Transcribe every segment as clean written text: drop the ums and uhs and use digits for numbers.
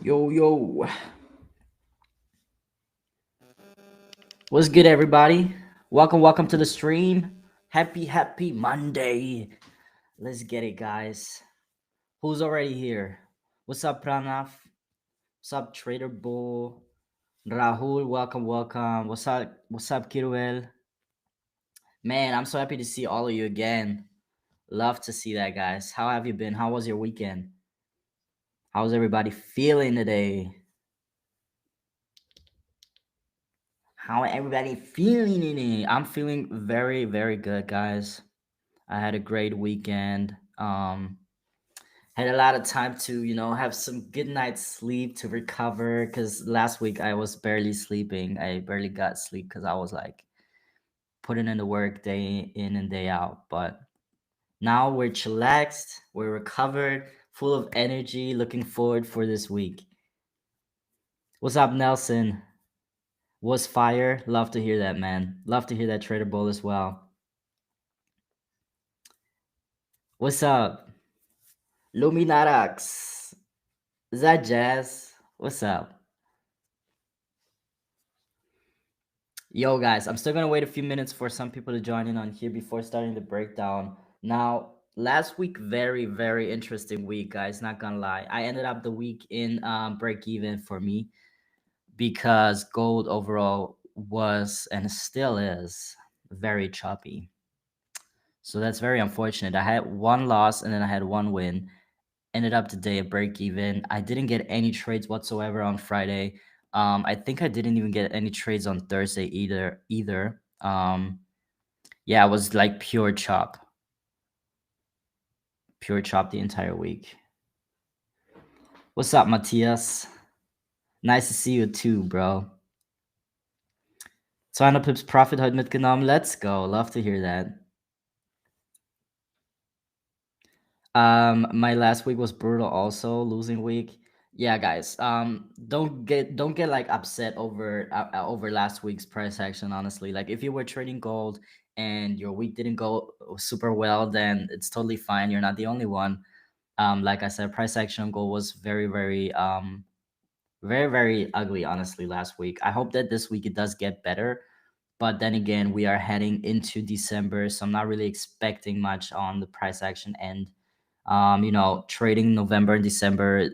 Yo, yo. What's good, everybody? Welcome to the stream. Happy Monday. Let's get it, guys. Who's already here? What's up, Pranav? What's up, Trader Bull? Rahul, welcome. What's up, Kiruel? Man, I'm so happy to see all of you again. Love to see that, guys. How have you been? How was your weekend? How's everybody feeling today? How everybody feeling in it? I'm feeling very, very good, guys. I had a great weekend. Had a lot of time to, have some good night's sleep to recover. Cause last week I was barely sleeping. I barely got sleep because I was like putting in the work day in and day out. But now we're chillaxed, we're recovered, full of energy, looking forward for this week. What's up, Nelson? Was fire? Love to hear that, man. Love to hear that, Trader Bowl, as well. What's up, Luminarax? Is that Jazz? What's up? Yo, guys, I'm still gonna wait a few minutes for some people to join in on here before starting the breakdown. Now, last week, very, very interesting week, guys. Not gonna lie, I ended up the week in break even for me because gold overall was and still is very choppy. So that's very unfortunate. I had one loss and then I had one win. Ended up today at break even. I didn't get any trades whatsoever on Friday. I think I didn't even get any trades on Thursday either. Yeah, it was like pure chop the entire week. What's up, Matthias? Nice to see you too, bro. 200 Pips Profit heute mitgenommen. Let's go. Love to hear that. My last week was brutal also, losing week. Yeah, guys. Don't get like upset over last week's price action, honestly. Like if you were trading gold and your week didn't go super well, then it's totally fine. You're not the only one. Like I said, price action on gold was very ugly, honestly, last week. I hope that this week it does get better. But then again, we are heading into December, so I'm not really expecting much on the price action end. Trading November and December,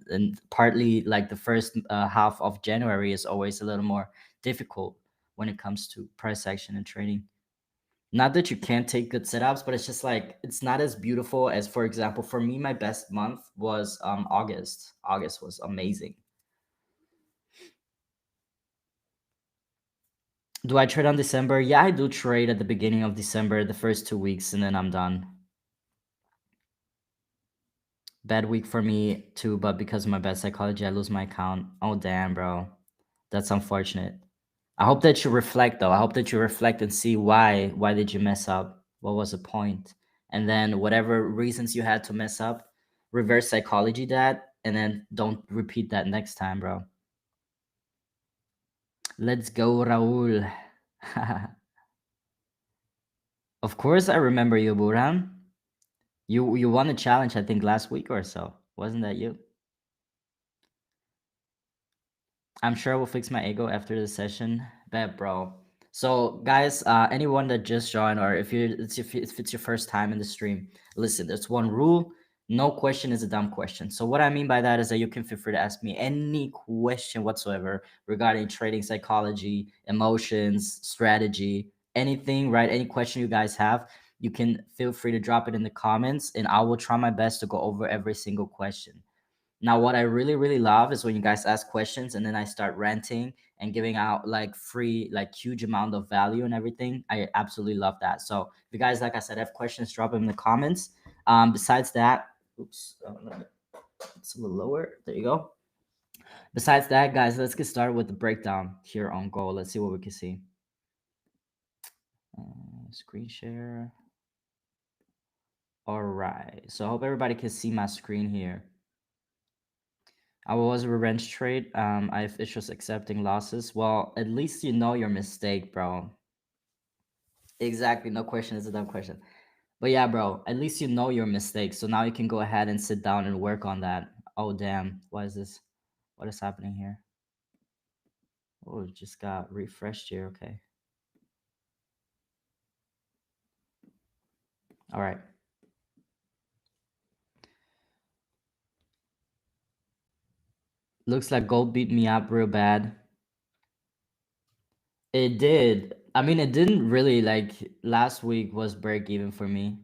and partly like the first half of January is always a little more difficult when it comes to price action and trading. Not that you can't take good setups, but it's just like it's not as beautiful as, for example, for me, my best month was August. August was amazing. Do I trade on December? Yeah, I do trade at the beginning of December, the first 2 weeks, and then I'm done. Bad week for me too, but because of my bad psychology, I lose my account. Oh damn, bro. That's unfortunate. I hope that you reflect though. I hope that you reflect and see why did you mess up? What was the point? And then whatever reasons you had to mess up, reverse psychology that and then don't repeat that next time, bro. Let's go, Raul. Of course I remember you, Buran. You won a challenge, I think, last week or so. Wasn't that you? I'm sure I will fix my ego after the session. Bet, bro. So, guys, anyone that just joined, or if it's your first time in the stream, listen. There's one rule: no question is a dumb question. So, what I mean by that is that you can feel free to ask me any question whatsoever regarding trading psychology, emotions, strategy, anything. Right? Any question you guys have, you can feel free to drop it in the comments, and I will try my best to go over every single question. Now, what I really, really love is when you guys ask questions and then I start ranting and giving out like free, like huge amount of value and everything. I absolutely love that. So if you guys, like I said, have questions, drop them in the comments. Besides that, oops, it's a little lower. There you go. Besides that, guys, let's get started with the breakdown here on Go. Let's see what we can see. Screen share. All right. So I hope everybody can see my screen here. I was a revenge trade. I have issues accepting losses. Well, at least you know your mistake, bro. Exactly. No question is a dumb question. But yeah, bro, at least you know your mistake. So now you can go ahead and sit down and work on that. Oh, damn. Why is this? What is happening here? Oh, it just got refreshed here. Okay. All right. Looks like gold beat me up real bad. It did. I mean, it didn't really like last week was break even for me.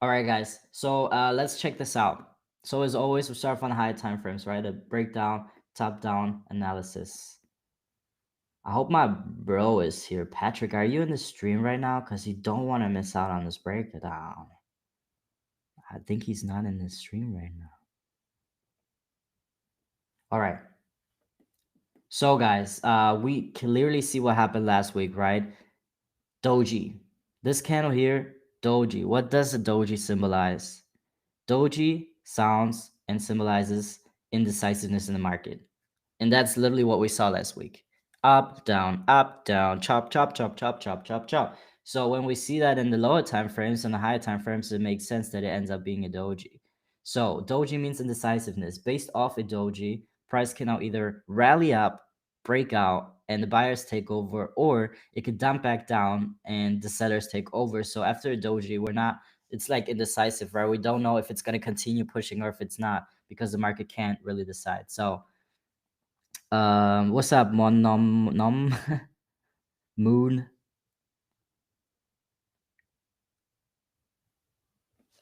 All right, guys. So let's check this out. So as always, we start from the high time frames, right? A breakdown, top down analysis. I hope my bro is here. Patrick, are you in the stream right now? Because you don't want to miss out on this breakdown. I think he's not in the stream right now. All right. So guys, we clearly see what happened last week, right? Doji. This candle here, Doji. What does the Doji symbolize? Doji sounds and symbolizes indecisiveness in the market. And that's literally what we saw last week. Up, down, chop, chop, chop, chop, chop, chop, chop. So when we see that in the lower time frames and the higher time frames, it makes sense that it ends up being a doji. So doji means indecisiveness. Based off a doji, price can now either rally up, break out, and the buyers take over, or it could dump back down and the sellers take over. So after a doji, we're not, it's like indecisive, right? We don't know if it's going to continue pushing or if it's not because the market can't really decide. So what's up, Mon Nom Nom Moon?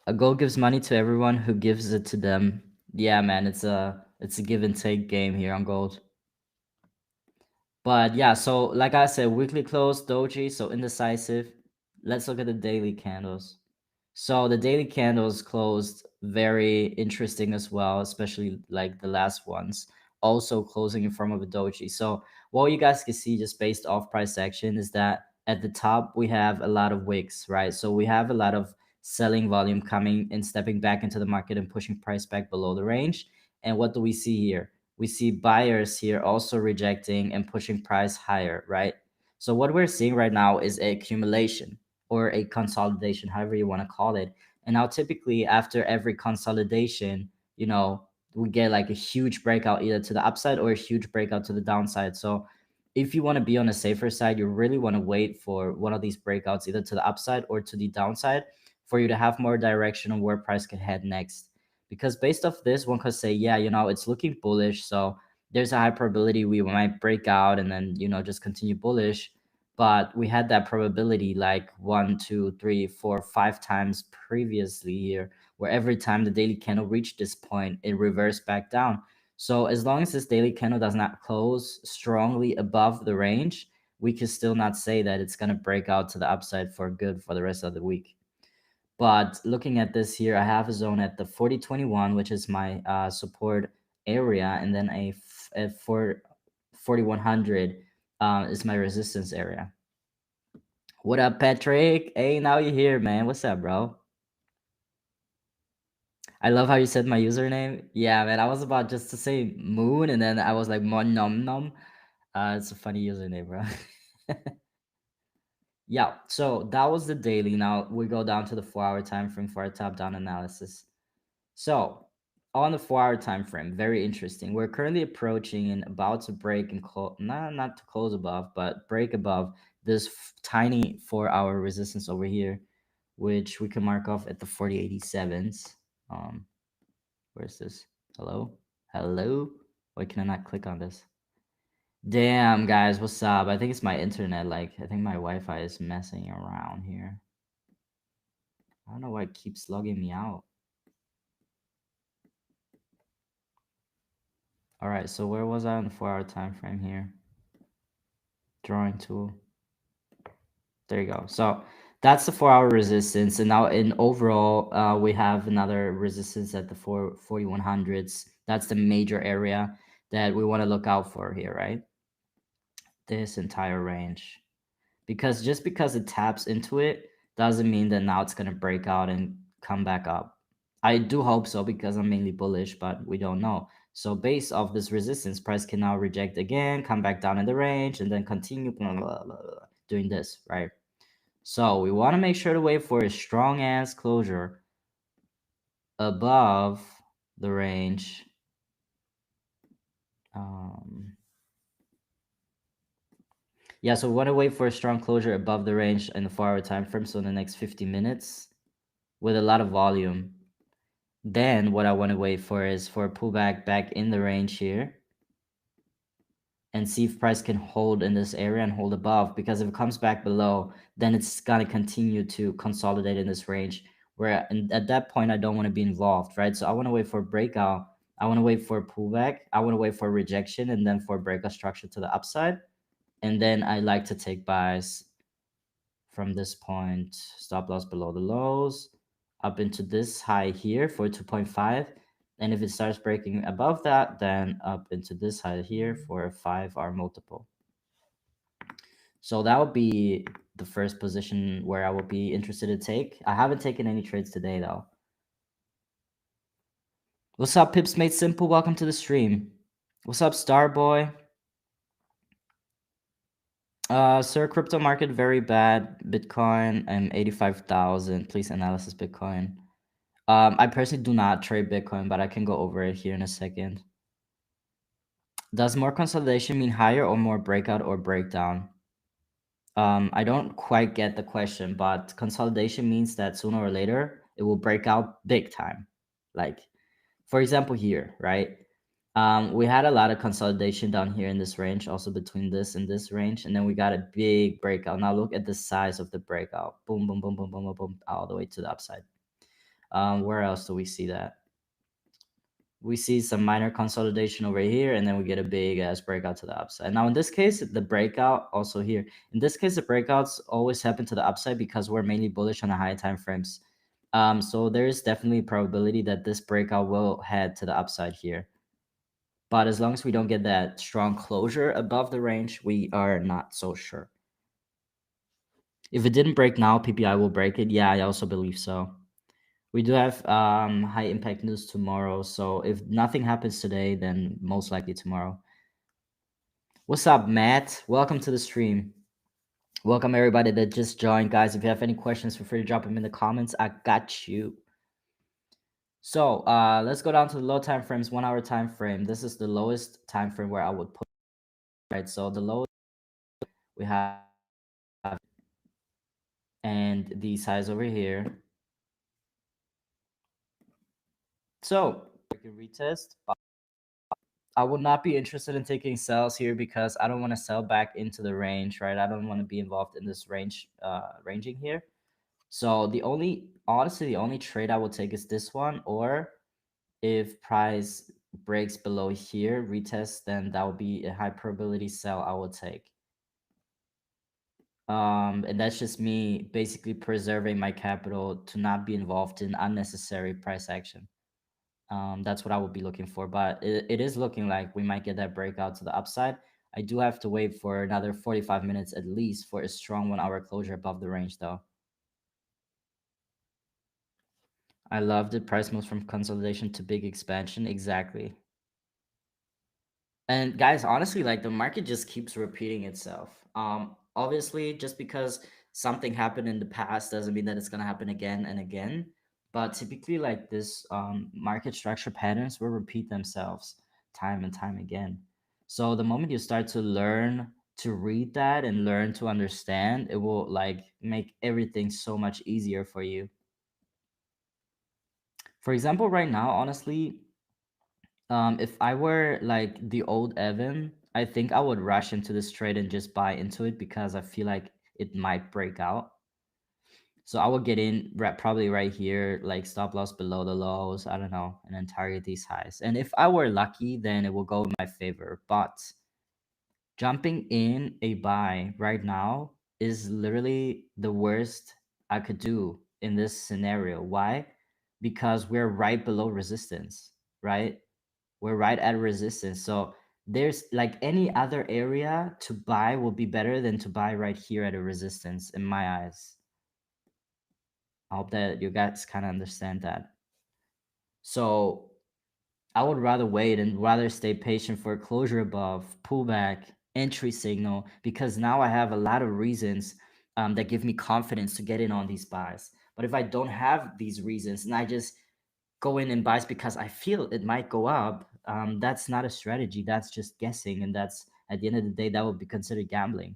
A gold gives money to everyone who gives it to them. Yeah, man, it's a give and take game here on gold. But yeah, so like I said, weekly close, doji, so indecisive. Let's look at the daily candles. So the daily candles closed very interesting as well, especially like the last ones, also closing in form of a doji. So what you guys can see just based off price action is that at the top we have a lot of wicks, right? So we have a lot of selling volume coming and stepping back into the market and pushing price back below the range. And what do we see here? We see buyers here also rejecting and pushing price higher, right? So what we're seeing right now is a accumulation or a consolidation, however you want to call it. And now typically after every consolidation, we get like a huge breakout either to the upside or a huge breakout to the downside. So if you want to be on the safer side, you really want to wait for one of these breakouts either to the upside or to the downside for you to have more direction on where price could head next. Because based off this, one could say, yeah, it's looking bullish. So there's a high probability we might break out and then, just continue bullish. But we had that probability like one, two, three, four, five times previously here, where every time the daily candle reached this point, it reversed back down. So as long as this daily candle does not close strongly above the range, we can still not say that it's going to break out to the upside for good for the rest of the week. But looking at this here, I have a zone at the 4021, which is my support area, and then at 4100 is my resistance area. What up, Patrick? Hey, now you're here, man. What's up, bro? I love how you said my username. Yeah, man. I was about just to say moon, and then I was like mon nom nom. It's a funny username, bro. Yeah. So that was the daily. Now we go down to the 4 hour time frame for our top down analysis. So on the 4 hour time frame, very interesting. We're currently approaching and about to break and close, not to close above, but break above this tiny 4 hour resistance over here, which we can mark off at the 4087s. Where's this? Hello? Hello? Why can I not click on this? Damn, guys, what's up? I think it's my internet. Like, I think my Wi-Fi is messing around here. I don't know why it keeps logging me out. All right, so where was I on the 4 hour time frame here? Drawing tool. There you go. So that's the 4 hour resistance. And now in overall, we have another resistance at the 4100s. That's the major area that we want to look out for here, right? This entire range. Because just because it taps into it doesn't mean that now it's going to break out and come back up. I do hope so because I'm mainly bullish, but we don't know. So based off this resistance, price can now reject again, come back down in the range, and then continue blah, blah, blah, blah, doing this, right? So we want to make sure to wait for a strong ass closure above the range. Um, yeah, so we want to wait for a strong closure above the range in the 4-hour time frame, so in the next 50 minutes with a lot of volume. Then what I want to wait for is for a pullback back in the range here and see if price can hold in this area and hold above, because if it comes back below, then it's going to continue to consolidate in this range where at that point I don't want to be involved, right? So I want to wait for a breakout. I want to wait for a pullback. I want to wait for a rejection and then for a breakout structure to the upside. And then I like to take buys from this point, stop loss below the lows, up into this high here for 2.5. And if it starts breaking above that, then up into this high here for a 5-hour multiple. So that would be the first position where I would be interested to take. I haven't taken any trades today though. What's up, Pips Made Simple? Welcome to the stream. What's up, Starboy? Sir, crypto market very bad. Bitcoin, 85,000. Please analysis Bitcoin. I personally do not trade Bitcoin, but I can go over it here in a second. Does more consolidation mean higher or more breakout or breakdown? I don't quite get the question, but consolidation means that sooner or later it will break out big time. Like, for example, here, right? We had a lot of consolidation down here in this range, also between this and this range, and then we got a big breakout. Now look at the size of the breakout. Boom, boom, boom, boom, boom, boom, boom, all the way to the upside. Where else do we see that? We see some minor consolidation over here, and then we get a big ass breakout to the upside. Now, in this case, the breakout also here. In this case, the breakouts always happen to the upside because we're mainly bullish on the high time frames. So there is definitely a probability that this breakout will head to the upside here. But as long as we don't get that strong closure above the range, we are not so sure. If it didn't break now, PPI will break it. Yeah, I also believe so. We do have high impact news tomorrow, so if nothing happens today, then most likely tomorrow. What's up, Matt? Welcome to the stream. Welcome everybody that just joined, guys. If you have any questions, feel free to drop them in the comments. I got you. So let's go down to the low time frames, 1 hour time frame. This is the lowest time frame where I would put, right? So the lowest we have, and the size over here. So we can retest. I would not be interested in taking sells here because I don't want to sell back into the range, right? I don't want to be involved in this ranging here. So honestly, the only trade I will take is this one, or if price breaks below here, retest, then that would be a high probability sell I will take. And that's just me basically preserving my capital to not be involved in unnecessary price action. That's what I would be looking for, but it is looking like we might get that breakout to the upside. I do have to wait for another 45 minutes at least for a strong 1 hour closure above the range though. I love the price moves from consolidation to big expansion. Exactly. And guys, honestly, like the market just keeps repeating itself. Obviously, just because something happened in the past doesn't mean that it's gonna happen again and again. But typically, like this, market structure patterns will repeat themselves time and time again. So the moment you start to learn to read that and learn to understand, it will like make everything so much easier for you. For example, right now, honestly, if I were like the old Evan, I think I would rush into this trade and just buy into it because I feel like it might break out. So I would get in probably right here, like stop loss below the lows. I don't know, and then target these highs. And if I were lucky, then it will go in my favor. But jumping in a buy right now is literally the worst I could do in this scenario. Why? Because we're right below resistance, right? We're right at resistance. So there's like any other area to buy will be better than to buy right here at a resistance in my eyes. I hope that you guys kind of understand that. So I would rather wait and rather stay patient for a closure above, pullback, entry signal, because now I have a lot of reasons that give me confidence to get in on these buys. But if I don't have these reasons and I just go in and buys because I feel it might go up, that's not a strategy. That's just guessing, and that's at the end of the day that would be considered gambling.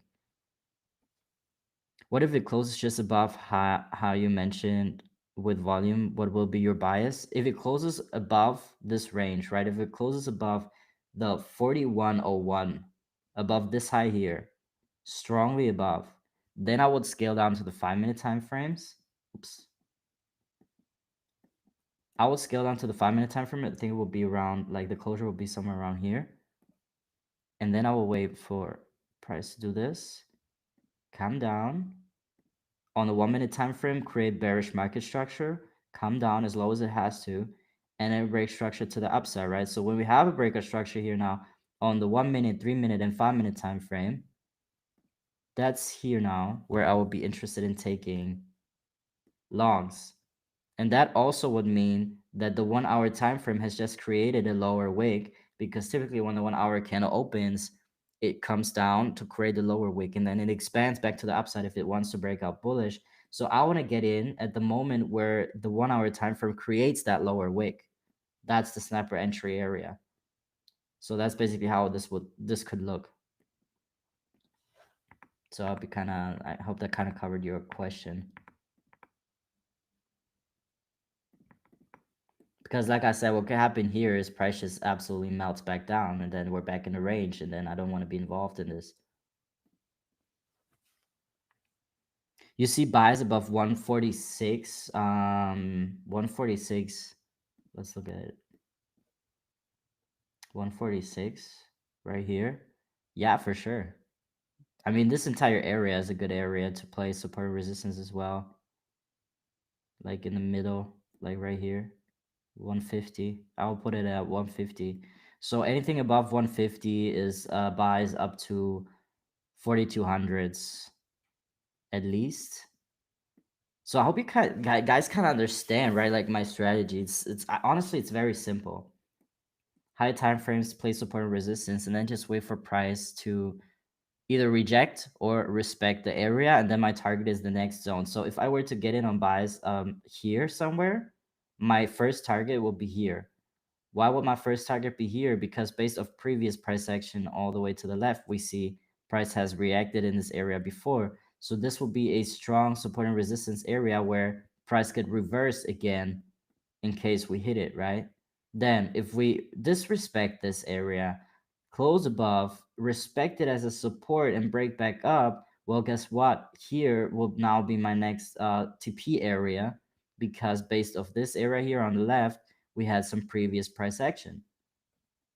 What if it closes just above how you mentioned with volume? What will be your bias? If it closes above this range, right? If it closes above the 4101, above this high here, strongly above, then I would scale down to the 5 minute time frames. Oops. I would scale down to the 5 minute time frame. I think it will be around, like, the closure will be somewhere around here. And then I will wait for price to do this, come down. On the 1 minute time frame, create bearish market structure, come down as low as it has to, and then break structure to the upside, right? So when we have a breakout structure here now on the 1 minute, 3 minute, and 5 minute time frame, that's here now where I will be interested in taking longs. And that also would mean that the 1 hour time frame has just created a lower wick, because typically when the 1 hour candle opens, it comes down to create a lower wick and then it expands back to the upside if it wants to break out bullish. So I want to get in at the moment where the 1 hour time frame creates that lower wick. That's the sniper entry area. So that's basically how this could look. So I hope that kind of covered your question. Because like I said, what could happen here is price just absolutely melts back down and then we're back in the range, and then I don't want to be involved in this. You see buys above 146. 146. Let's look at it. 146 right here. Yeah, for sure. I mean, this entire area is a good area to play support and resistance as well. Like in the middle, like right here. 150. I'll put it at 150. So anything above 150 is buys up to 4200s at least. So I hope you guys kind of understand, right? Like my strategy. Honestly, it's very simple. High time frames, play support and resistance, and then just wait for price to either reject or respect the area, and then my target is the next zone. So if I were to get in on buys here somewhere, my first target will be here. Why would my first target be here? Because based off previous price action all the way to the left, we see price has reacted in this area before. So this will be a strong support and resistance area where price could reverse again in case we hit it, right? Then if we disrespect this area, close above, respect it as a support and break back up, well, guess what? Here will now be my next TP area, because based off this area here on the left, we had some previous price action.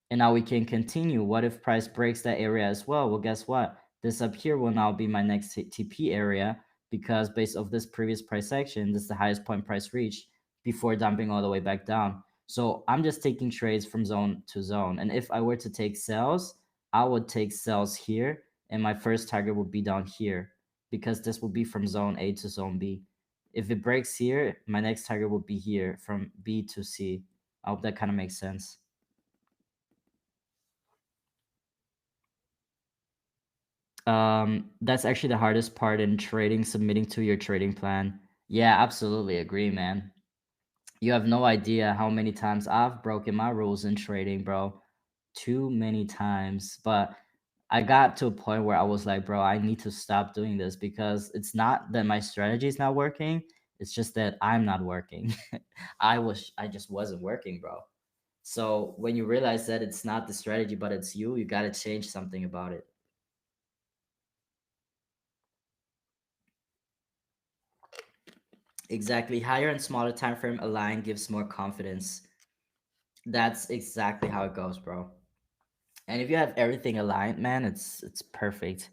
And now we can continue. What if price breaks that area as well? Well, guess what? This up here will now be my next TP area, because based off this previous price action, this is the highest point price reached before dumping all the way back down. So I'm just taking trades from zone to zone. And if I were to take sells, I would take sells here, and my first target would be down here, because this will be from zone A to zone B. If it breaks here, my next target will be here from B to C. I hope that kind of makes sense. That's actually the hardest part in trading, submitting to your trading plan. Yeah, absolutely agree, man. You have no idea how many times I've broken my rules in trading, bro. Too many times. But I got to a point where I was like, bro, I need to stop doing this, because it's not that my strategy is not working. It's just that I'm not working. I just wasn't working, bro. So when you realize that it's not the strategy, but it's you got to change something about it. Exactly. Higher and smaller time frame align gives more confidence. That's exactly how it goes, bro. And if you have everything aligned, man, it's perfect.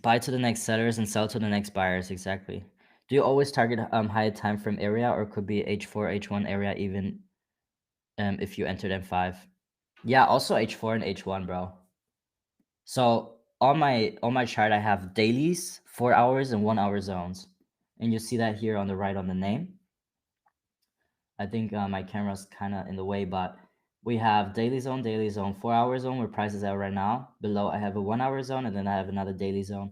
Buy to the next sellers and sell to the next buyers. Exactly. Do you always target high time frame area, or could be H4, H1 area even if you entered M5? Yeah, also H4 and H1, bro. So on my chart, I have dailies, 4 hours, and 1 hour zones, and you see that here on the right on the name. I think my camera's kind of in the way, but we have daily zone, 4 hour zone where price is at right now. Below, I have a 1 hour zone, and then I have another daily zone.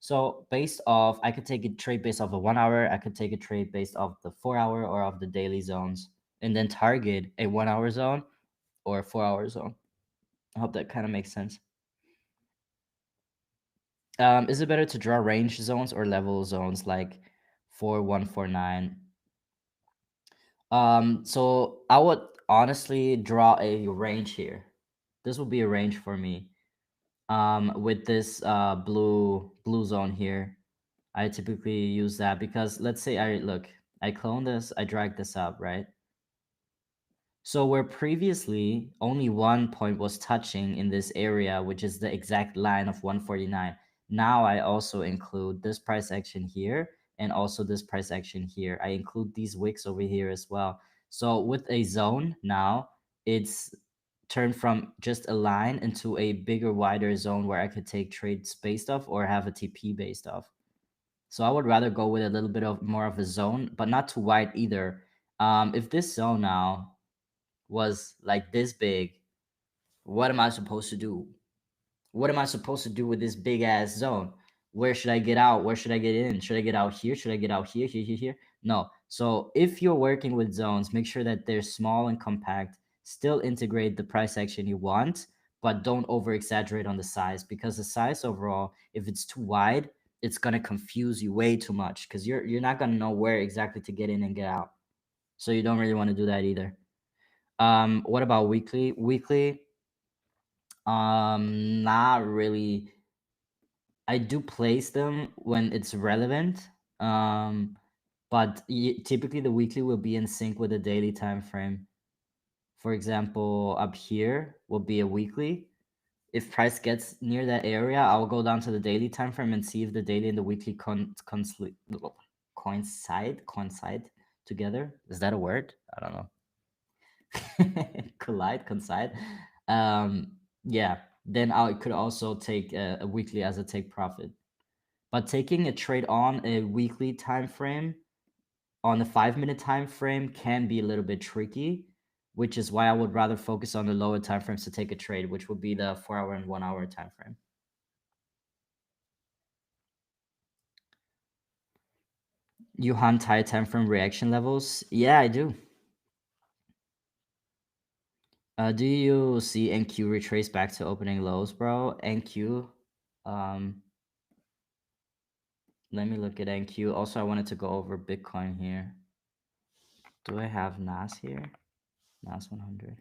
So based off, I could take a trade based off of 1 hour. I could take a trade based off the 4 hour or of the daily zones, and then target a 1 hour zone or a 4 hour zone. I hope that kind of makes sense. Is it better to draw range zones or level zones like 4149? So I would honestly draw a range here. This will be a range for me. With this blue zone here, I typically use that because let's say I clone this, I drag this up, right? So where previously only one point was touching in this area, which is the exact line of 149, now I also include this price action here and also this price action here. I include these wicks over here as well. So with a zone now, it's turned from just a line into a bigger, wider zone where I could take trades based off or have a TP based off. So I would rather go with a little bit of more of a zone, but not too wide either. If this zone now was like this big, what am I supposed to do? What am I supposed to do with this big ass zone? Where should I get out? Where should I get in? Should I get out here? Should I get out here, here, here, here? No. So if you're working with zones, make sure that they're small and compact. Still integrate the price action you want, but don't over exaggerate on the size because the size overall, if it's too wide, it's gonna confuse you way too much because you're not gonna know where exactly to get in and get out. So you don't really want to do that either. What about weekly? Weekly, not really. I do place them when it's relevant. Um, but typically the weekly will be in sync with the daily time frame. For example, up here will be a weekly. If price gets near that area, I'll go down to the daily time frame and see if the daily and the weekly coincide together. Is that a word? I don't know. Coincide. Um, yeah, then I could also take a weekly as a take profit. But taking a trade on a weekly time frame, on a 5 minute time frame, can be a little bit tricky, which is why I would rather focus on the lower time frames to take a trade, which would be the 4 hour and 1 hour time frame. You hunt high time frame reaction levels? Yeah, I do. Do you see NQ retrace back to opening lows, bro? NQ. Um, Let me look at NQ. Also, I wanted to go over Bitcoin here. Do I have NAS here? NAS 100.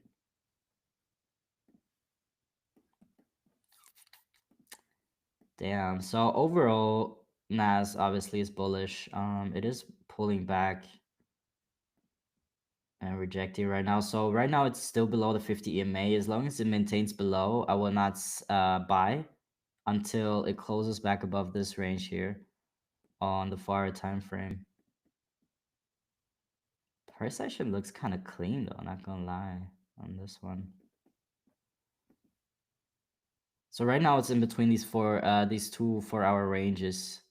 Damn. So overall, NAS obviously is bullish. It is pulling back and rejecting right now. So right now it's still below the 50 EMA. As long as it maintains below, I will not buy until it closes back above this range here on the far time frame. Price action looks kind of clean though, not gonna lie on this one. So right now it's in between these two 4 hour ranges.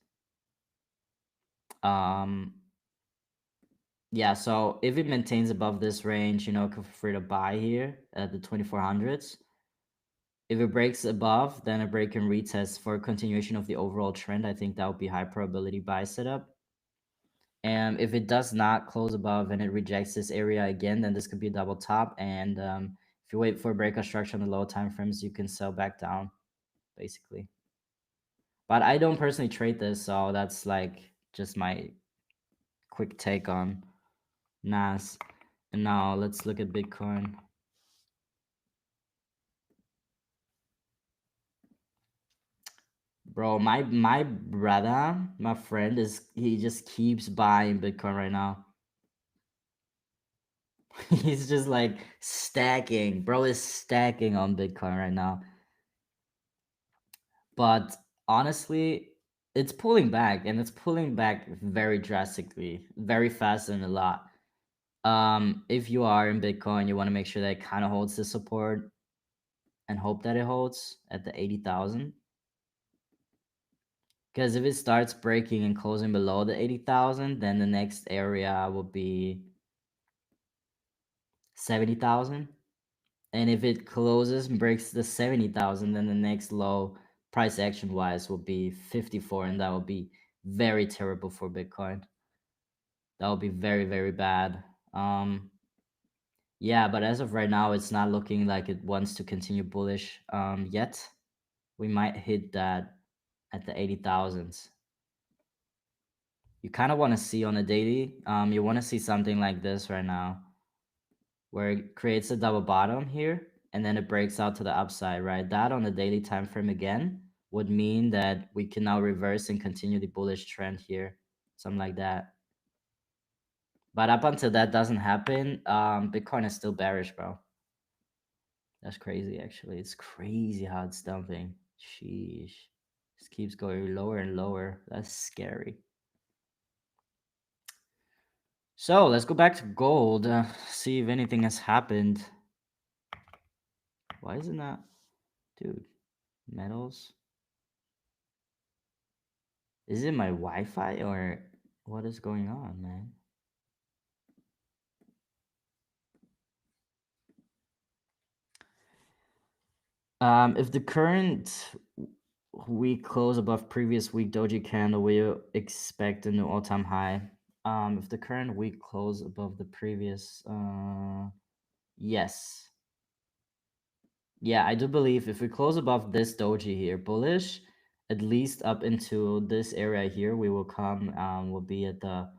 Um, yeah, so if it maintains above this range, feel free to buy here at the 2400s. If it breaks above, then a break and retest for a continuation of the overall trend. I think that would be high probability buy setup. And if it does not close above and it rejects this area again, then this could be a double top. And if you wait for a breakout structure on the low time frames, you can sell back down, basically. But I don't personally trade this, so that's like just my quick take on NAS. And now let's look at Bitcoin. Bro, my brother, my friend he just keeps buying Bitcoin right now. He's just like stacking. Bro is stacking on Bitcoin right now. But honestly, it's pulling back and it's pulling back very drastically, very fast and a lot. If you are in Bitcoin, you want to make sure that it kind of holds the support and hope that it holds at the 80,000. Because if it starts breaking and closing below the 80,000, then the next area will be 70,000. And if it closes and breaks the 70,000, then the next low price action wise will be 54, and that will be very terrible for Bitcoin. That will be very, very bad. Yeah, but as of right now, it's not looking like it wants to continue bullish yet. We might hit that at the 80,000s. You kind of want to see on a daily, you want to see something like this right now, where it creates a double bottom here, and then it breaks out to the upside, right? That on the daily time frame again would mean that we can now reverse and continue the bullish trend here, something like that. But up until that doesn't happen, Bitcoin is still bearish, bro. That's crazy, actually. It's crazy how it's dumping. Sheesh. Just keeps going lower and lower. That's scary. So let's go back to gold. See if anything has happened. Why isn't that, dude? Metals. Is it my Wi-Fi or what is going on, man? If the current week close above previous week doji candle, we expect a new all-time high. If the current week close above the previous, yes, yeah, I do believe if we close above this doji here, bullish, at least up into this area here, we will come, will be at the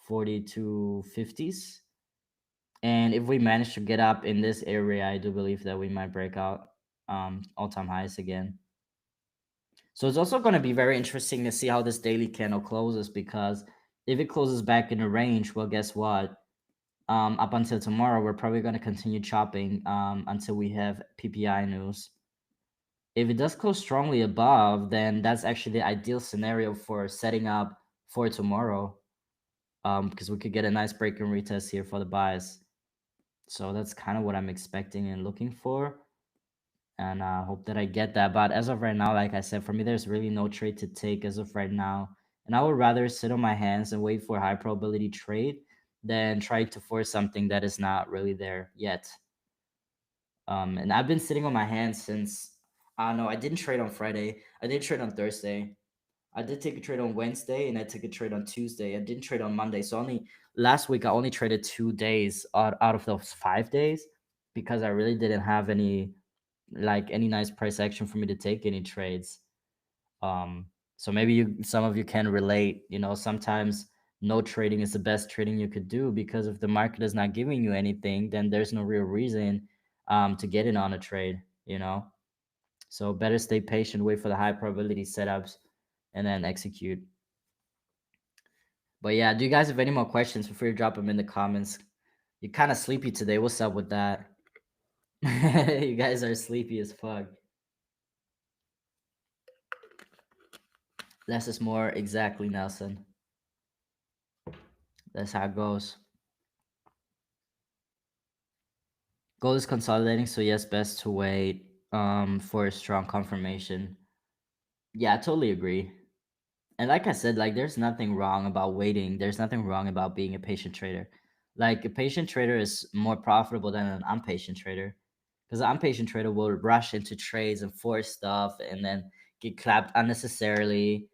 4250s. And if we manage to get up in this area, I do believe that we might break out all-time highs again. So it's also going to be very interesting to see how this daily candle closes, because if it closes back in the range, well, guess what? Up until tomorrow, we're probably going to continue chopping until we have PPI news. If it does close strongly above, then that's actually the ideal scenario for setting up for tomorrow, because we could get a nice break and retest here for the buys. So that's kind of what I'm expecting and looking for. And I hope that I get that. But as of right now, like I said, for me, there's really no trade to take as of right now. And I would rather sit on my hands and wait for a high probability trade than try to force something that is not really there yet. And I've been sitting on my hands since, I don't know, I didn't trade on Friday. I did trade on Thursday. I did take a trade on Wednesday, and I took a trade on Tuesday. I didn't trade on Monday. So only last week, I only traded 2 days out of those 5 days, because I really didn't have any nice price action for me to take any trades. So maybe some of you can relate. Sometimes no trading is the best trading you could do, because if the market is not giving you anything, then there's no real reason to get in on a trade. So better stay patient, wait for the high probability setups, and then execute. But yeah, do you guys have any more questions? Feel free to drop them in the comments. You're kind of sleepy today. What's up with that? You guys are sleepy as fuck. Less is more, exactly, Nelson. That's how it goes. Gold is consolidating, so yes, best to wait for a strong confirmation. Yeah, I totally agree. And like I said, like there's nothing wrong about waiting. There's nothing wrong about being a patient trader. Like a patient trader is more profitable than an impatient trader, because an impatient trader will rush into trades and force stuff and then get clapped unnecessarily.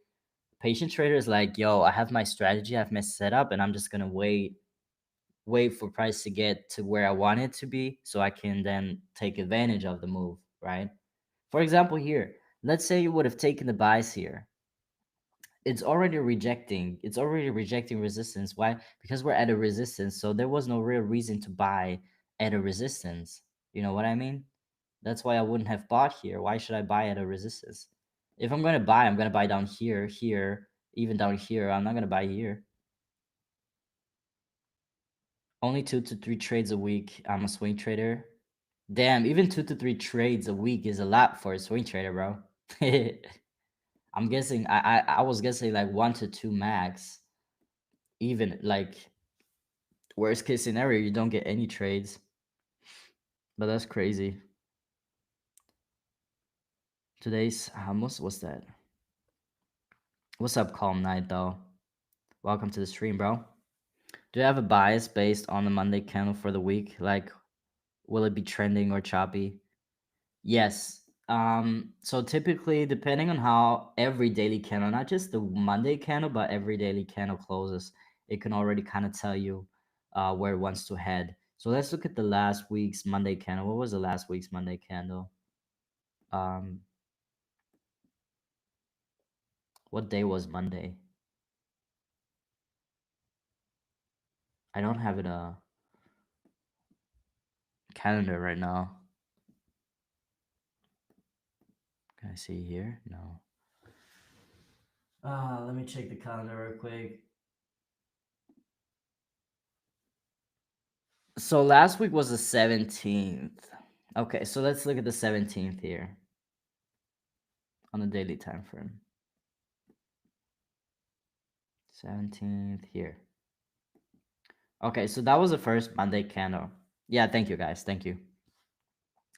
Patient trader is like, yo, I have my strategy, I have my setup, and I'm just gonna wait for price to get to where I want it to be, so I can then take advantage of the move, right? For example, here, let's say you would have taken the buys here. It's already rejecting resistance. Why? Because we're at a resistance, so there was no real reason to buy at a resistance. You know what I mean? That's why I wouldn't have bought here. Why should I buy at a resistance? If I'm going to buy, I'm going to buy down here, even down here. I'm not going to buy here. Only 2 to 3 trades a week. I'm a swing trader. Damn, even 2 to 3 trades a week is a lot for a swing trader, bro. I'm guessing I was guessing like 1 to 2 max. Even like worst case scenario, you don't get any trades. But that's crazy. Today's how much was that? What's up, Calm Night though? Welcome to the stream, bro. Do you have a bias based on the Monday candle for the week? Like, will it be trending or choppy? Yes. So typically, depending on how every daily candle, not just the Monday candle, but every daily candle closes, it can already kind of tell you where it wants to head. So let's look at the last week's Monday candle. What was the last week's Monday candle? Um, what day was Monday? I don't have it calendar right now. Can I see here? No. Let me check the calendar real quick. So last week was the 17th. Okay, so let's look at the 17th here on the daily time frame. 17th here. Okay, so that was the first Monday candle. Yeah, thank you guys. Thank you.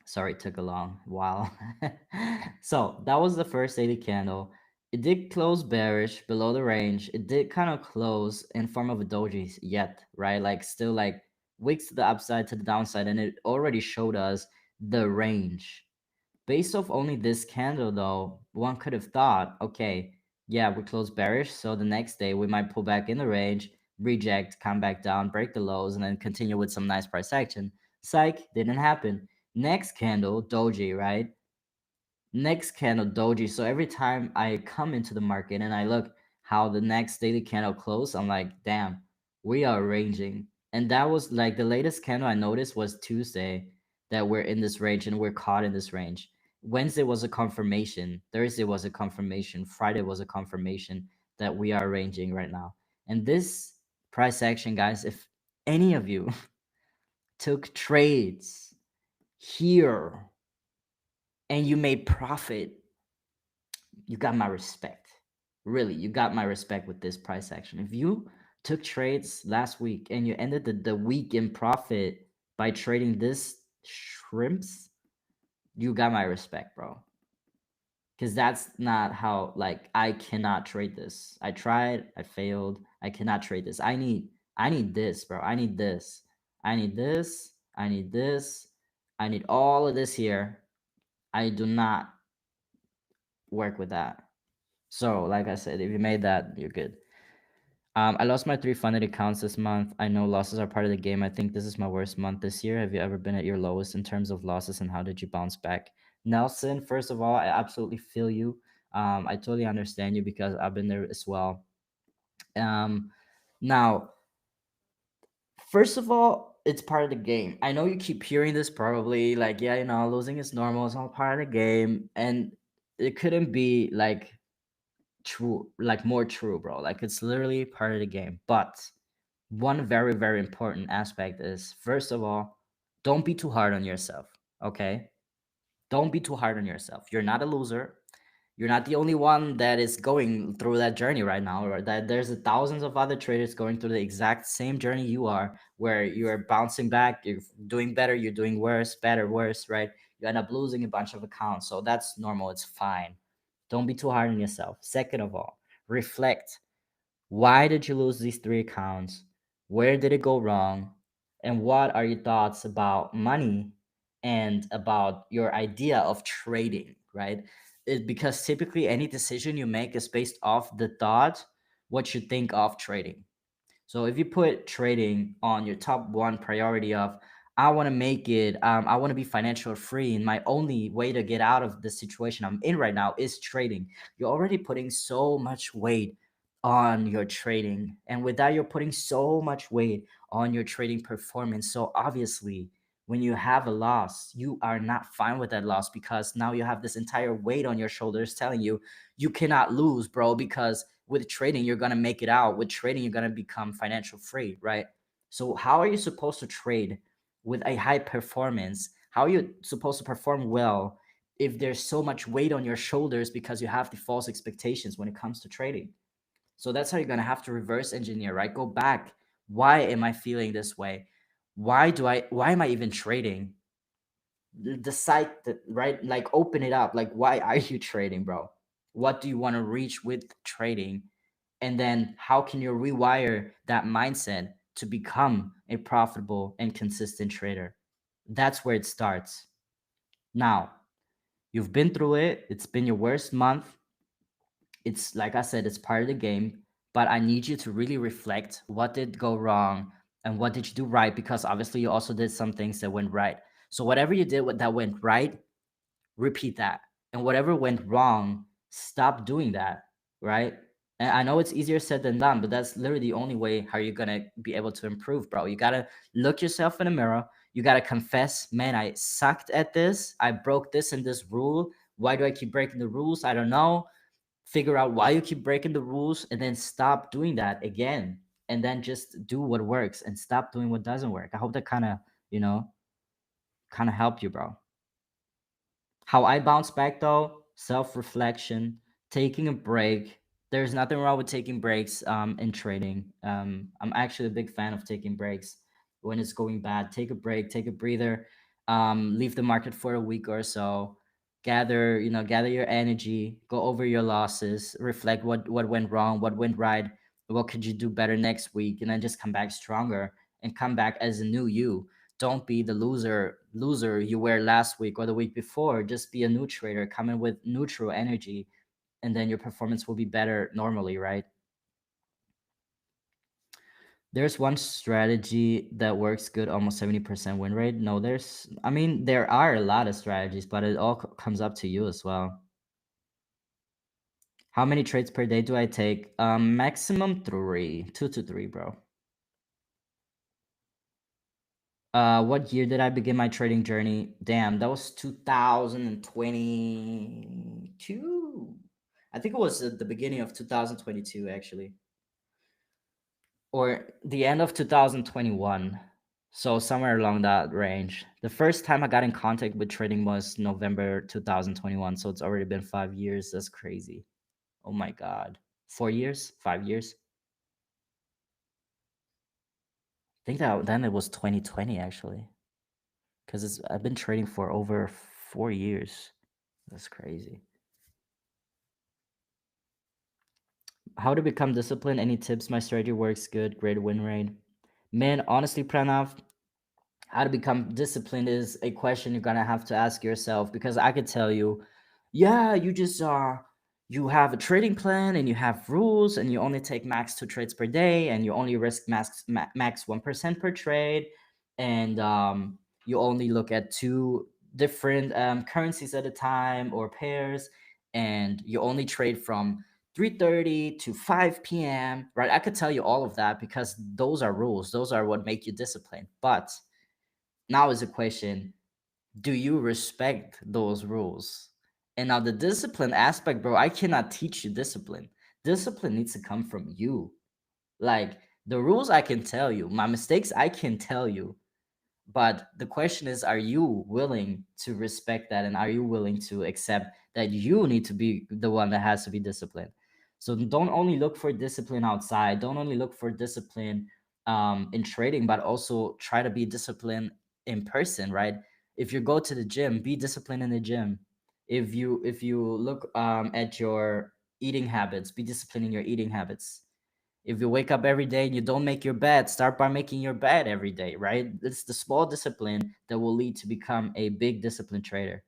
Sorry, it took a long while. So that was the first daily candle. It did close bearish below the range. It did kind of close in form of a doji yet, right? Like still like wicks to the upside to the downside, and it already showed us the range. Based off only this candle, though, one could have thought, okay, yeah, we closed bearish, so the next day we might pull back in the range, reject, come back down, break the lows, and then continue with some nice price action. Psych, didn't happen. Next candle, doji, right? Next candle doji. So every time I come into the market and I look how the next daily candle closed, I'm like, damn, we are ranging. And that was like the latest candle I noticed was Tuesday, that we're in this range and we're caught in this range. Wednesday was a confirmation. Thursday was a confirmation. Friday was a confirmation that we are ranging right now. And this price action, guys, if any of you took trades here and you made profit, you got my respect. Really, you got my respect with this price action. If you took trades last week and you ended the week in profit by trading this shrimps, you got my respect, bro. Because that's not how, like, I cannot trade this. I tried, I failed. I cannot trade this. I need this, bro. I need this. I need this. I need this. I need all of this here. I do not work with that. So, like I said, if you made that, you're good. I lost my 3 funded accounts this month. I know losses are part of the game. I think this is my worst month this year. Have you ever been at your lowest in terms of losses, and how did you bounce back? Nelson, first of all, I absolutely feel you. I totally understand you because I've been there as well. Um, Now, first of all, it's part of the game. I know you keep hearing this probably, like, yeah, losing is normal. It's all part of the game, and it couldn't be like true, like more true, bro. Like it's literally part of the game. But one very, very important aspect is, first of all, don't be too hard on yourself. Okay, don't be too hard on yourself. You're not a loser. You're not the only one that is going through that journey right now, or that there's thousands of other traders going through the exact same journey you are, where you're bouncing back, you're doing better, you're doing worse, better, worse, right? You end up losing a bunch of accounts. So that's normal. It's fine. Don't be too hard on yourself. Second of all, reflect. Why did you lose these 3 accounts? Where did it go wrong? And what are your thoughts about money and about your idea of trading, right? Because typically any decision you make is based off the thought, what you think of trading. So if you put trading on your top one priority of, I want to make it, I want to be financial free, and my only way to get out of the situation I'm in right now is trading. You're already putting so much weight on your trading, and with that, you're putting so much weight on your trading performance. So obviously, when you have a loss, you are not fine with that loss, because now you have this entire weight on your shoulders telling you you cannot lose, bro, because with trading you're going to make it out. With trading you're going to become financial free, right? So how are you supposed to trade with a high performance? How are you supposed to perform well if there's so much weight on your shoulders because you have the false expectations when it comes to trading? So that's how you're going to have to reverse engineer, right? Go back. Why am I feeling this way? Why am I even trading? Decide that, right? Like open it up. Like, why are you trading, bro? What do you want to reach with trading? And then how can you rewire that mindset to become a profitable and consistent trader? That's where it starts. Now, You've been through it. It's been your worst month. It's like I said, it's part of the game. But I need you to really reflect what did go wrong and what did you do right, because obviously you also did some things that went right. So whatever you did that went right, repeat that. And whatever went wrong, stop doing that, right? And I know it's easier said than done, but that's literally the only way how you're gonna be able to improve, bro. You gotta look yourself in the mirror. You gotta confess, man, I sucked at this. I broke this and this rule. Why do I keep breaking the rules? I don't know. Figure out why you keep breaking the rules and then stop doing that again. And then just do what works and stop doing what doesn't work. I hope that you know, kind of helped you, bro. How I bounce back though, self reflection, taking a break. There's nothing wrong with taking breaks in trading. I'm actually a big fan of taking breaks when it's going bad. Take a break, take a breather, leave the market for a week or so. Gather your energy, go over your losses, reflect what went wrong, what went right, what could you do better next week, and then just come back stronger and come back as a new you. Don't be the loser you were last week or the week before. Just be a new trader, come in with neutral energy, and then your performance will be better normally, right? There's one strategy that works good, almost 70% win rate. No, I mean, there are a lot of strategies, but it all comes up to you as well. How many trades per day do I take? Maximum three, 2 to 3, bro. What year did I begin my trading journey? Damn, that was 2022. I think it was at the beginning of 2022, actually, or the end of 2021. So somewhere along that range. The first time I got in contact with trading was November 2021. So it's already been 5 years. That's crazy. Oh my God. 4 years? 5 years? I think that then it was 2020, actually, because I've been trading for over 4 years. That's crazy. How to become disciplined? Any tips? My strategy works good. Great win rate. Man, honestly, Pranav, how to become disciplined is a question you're gonna have to ask yourself, because I could tell you, yeah, you have a trading plan and you have rules and you only take max 2 trades per day and you only risk max 1% per trade, and you only look at two different currencies at a time or pairs, and you only trade from 3:30 to 5 p.m. Right? I could tell you all of that because those are rules. Those are what make you disciplined. But now is a question, do you respect those rules? And now the discipline aspect, bro, I cannot teach you discipline. Discipline needs to come from you. Like, the rules I can tell you, my mistakes I can tell you, but the question is, are you willing to respect that? And are you willing to accept that you need to be the one that has to be disciplined? So don't only look for discipline outside, don't only look for discipline in trading, but also try to be disciplined in person, right? If you go to the gym, be disciplined in the gym. If you look at your eating habits, be disciplined in your eating habits. If you wake up every day and you don't make your bed, start by making your bed every day, right? It's the small discipline that will lead to become a big disciplined trader.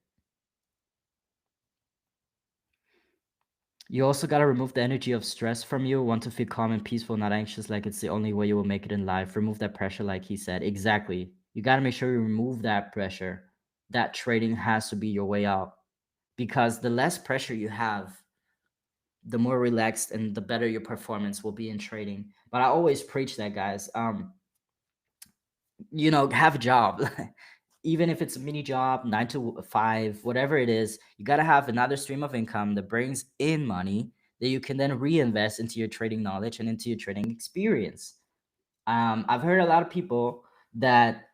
You also got to remove the energy of stress from you. Want to feel calm and peaceful, not anxious, like it's the only way you will make it in life. Remove that pressure, like he said. Exactly. You got to make sure you remove that pressure. That trading has to be your way out, because the less pressure you have, the more relaxed and the better your performance will be in trading. But I always preach that, guys. Have a job. Even if it's a mini job, 9 to 5, whatever it is, you got to have another stream of income that brings in money that you can then reinvest into your trading knowledge and into your trading experience. I've heard a lot of people that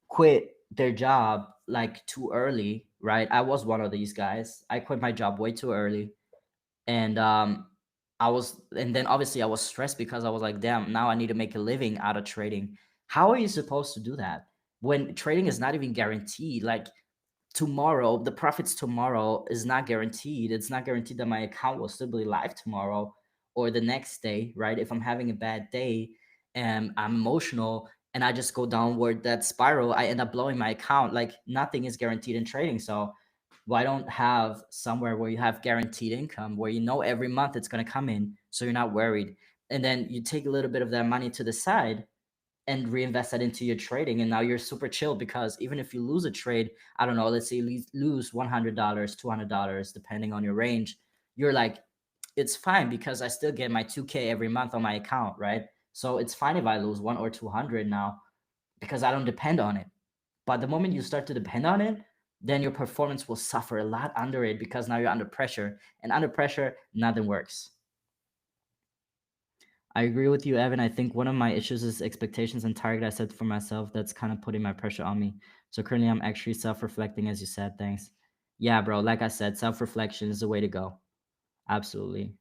quit their job like too early, right? I was one of these guys. I quit my job way too early, and and then obviously I was stressed because I was like, damn, now I need to make a living out of trading. How are you supposed to do that when trading is not even guaranteed? Like, tomorrow, the profits tomorrow is not guaranteed. It's not guaranteed that my account will still be live tomorrow or the next day, right? If I'm having a bad day and I'm emotional and I just go downward that spiral, I end up blowing my account. Like, nothing is guaranteed in trading. So Why don't have somewhere where you have guaranteed income, where you know every month it's going to come in, so you're not worried, and then you take a little bit of that money to the side and reinvest that into your trading, and now you're super chill, because even if you lose a trade, I don't know, let's say you lose $100, $200, depending on your range, you're like, it's fine because I still get my 2K every month on my account, right? So it's fine if I lose 1 or 200 now, because I don't depend on it. But the moment you start to depend on it, then your performance will suffer a lot under it, because now you're under pressure, and under pressure, nothing works. I agree with you, Evan. I think one of my issues is expectations and target I set for myself. That's kind of putting my pressure on me. So currently, I'm actually self-reflecting, as you said. Thanks. Yeah, bro. Like I said, self-reflection is the way to go. Absolutely.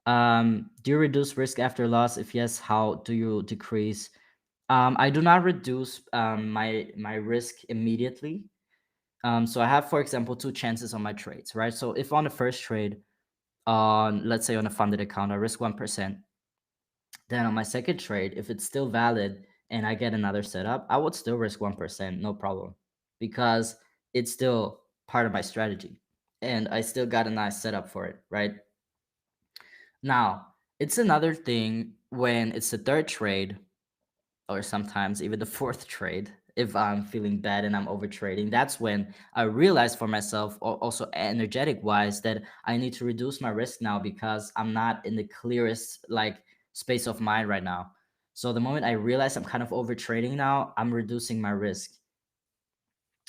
Do you reduce risk after loss? If yes, how do you decrease? I do not reduce my risk immediately. So I have, for example, two chances on my trades, right? So if on the first trade, on let's say on a funded account, I risk 1%. Then on my second trade, if it's still valid and I get another setup, I would still risk 1%, no problem, because it's still part of my strategy and I still got a nice setup for it, right? Now, it's another thing when it's the third trade, or sometimes even the fourth trade, if I'm feeling bad and I'm over trading. That's when I realize for myself, also energetic wise, that I need to reduce my risk now, because I'm not in the clearest like space of mind right now. So the moment I realize I'm kind of over trading now, I'm reducing my risk.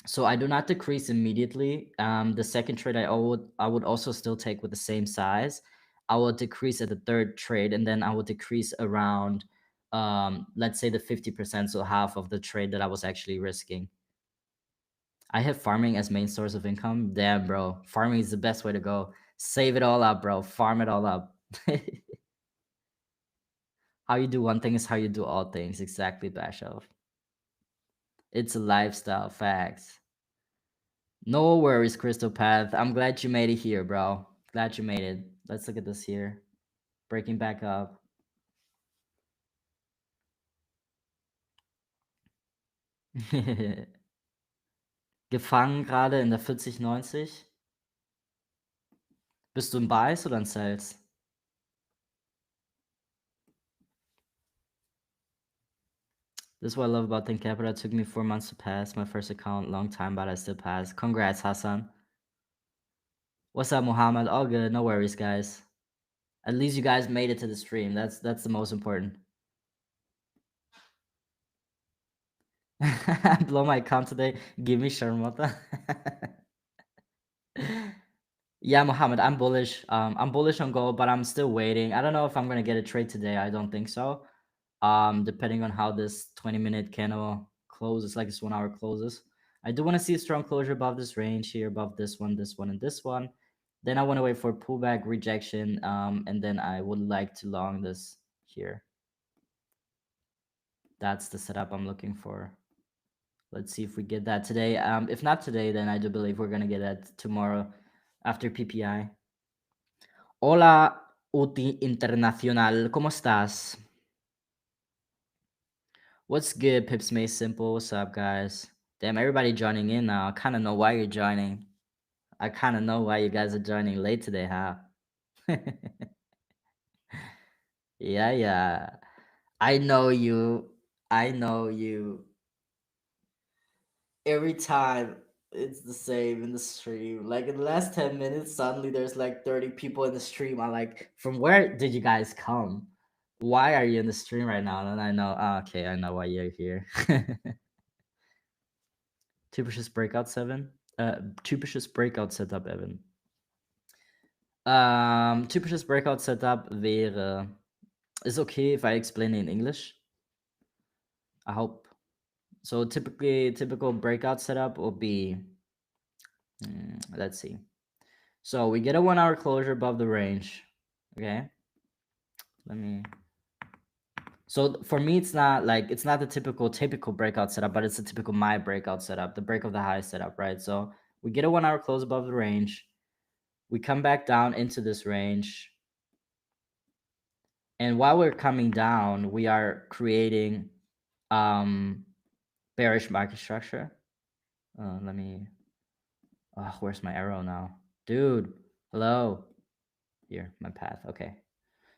So I do not decrease immediately. The second trade I would also still take with the same size. I will decrease at the third trade, and then I will decrease around, let's say the 50%, so half of the trade that I was actually risking. I have farming as main source of income. Damn, bro, farming is the best way to go. Save it all up, bro. Farm it all up. How you do one thing is how you do all things. Exactly, Bashoff. It's a lifestyle, facts. No worries, Crystal Path. I'm glad you made it here, bro. Glad you made it. Let's look at this here. Breaking back up. Gefangen gerade in der 4090. Bist du ein Buys oder ein Sells? This is what I love about ThinkCapital. It took me 4 months to pass my first account. Long time, but I still passed. Congrats, Hassan. What's up, Muhammad? All good. No worries, guys. At least you guys made it to the stream. That's the most important. Blow my account today. Give me Sharmota. Yeah, Mohammed, I'm bullish. I'm bullish on gold, but I'm still waiting. I don't know if I'm gonna get a trade today. I don't think so. Depending on how this 20-minute candle closes, like this 1 hour closes. I do want to see a strong closure above this range here, above this one, and this one. Then I want to wait for pullback rejection, and then I would like to long this here. That's the setup I'm looking for. Let's see if we get that today. If not today, then I do believe we're gonna get that tomorrow after PPI. Hola, Uti Internacional. ¿Cómo estás? What's good, Pips May Simple? What's up, guys? Damn, everybody joining in now. I kind of know why you're joining. I kind of know why you guys are joining late today, huh? Yeah, yeah. I know you. I know you. Every time it's the same in the stream. Like in the last 10 minutes, suddenly there's like 30 people in the stream. I'm like, from where did you guys come? Why are you in the stream right now? And I know, okay, I know why you're here. Typisches breakout 7. Typisches breakout setup, Evan. Typisches breakout setup wäre. Is okay if I explain it in English? I hope. So typical breakout setup will be. Let's see. So we get a 1 hour closure above the range. Okay. Let me. So for me, it's not the typical breakout setup, but it's a typical my breakout setup, the break of the high setup, right? So we get a 1 hour close above the range. We come back down into this range. And while we're coming down, we are creating bearish market structure. Let me Oh, where's my arrow now? Dude, hello. Here, my path. Okay.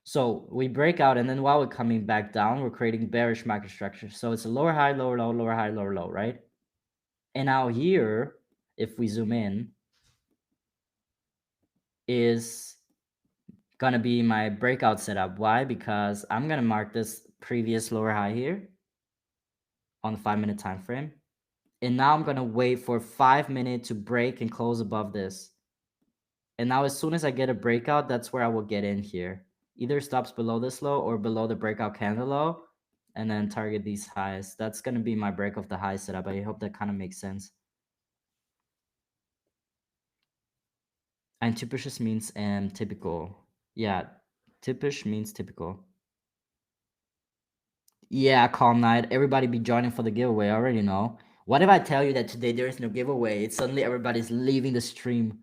So we break out, and then while we're coming back down, we're creating bearish microstructure. So it's a lower high, lower low, lower high, lower low, right? And now here, if we zoom in, is gonna be my breakout setup. Why? Because I'm gonna mark this previous lower high here on the 5-minute time frame. And now I'm gonna wait for 5 minutes to break and close above this. And now as soon as I get a breakout, that's where I will get in here. Either stops below this low or below the breakout candle low, and then target these highs. That's gonna be my break of the high setup. I hope that kind of makes sense. And typisch means typical. Yeah, typisch means typical. Yeah, calm night. Everybody be joining for the giveaway. I already know. What if I tell you that today there is no giveaway? It's suddenly everybody's leaving the stream.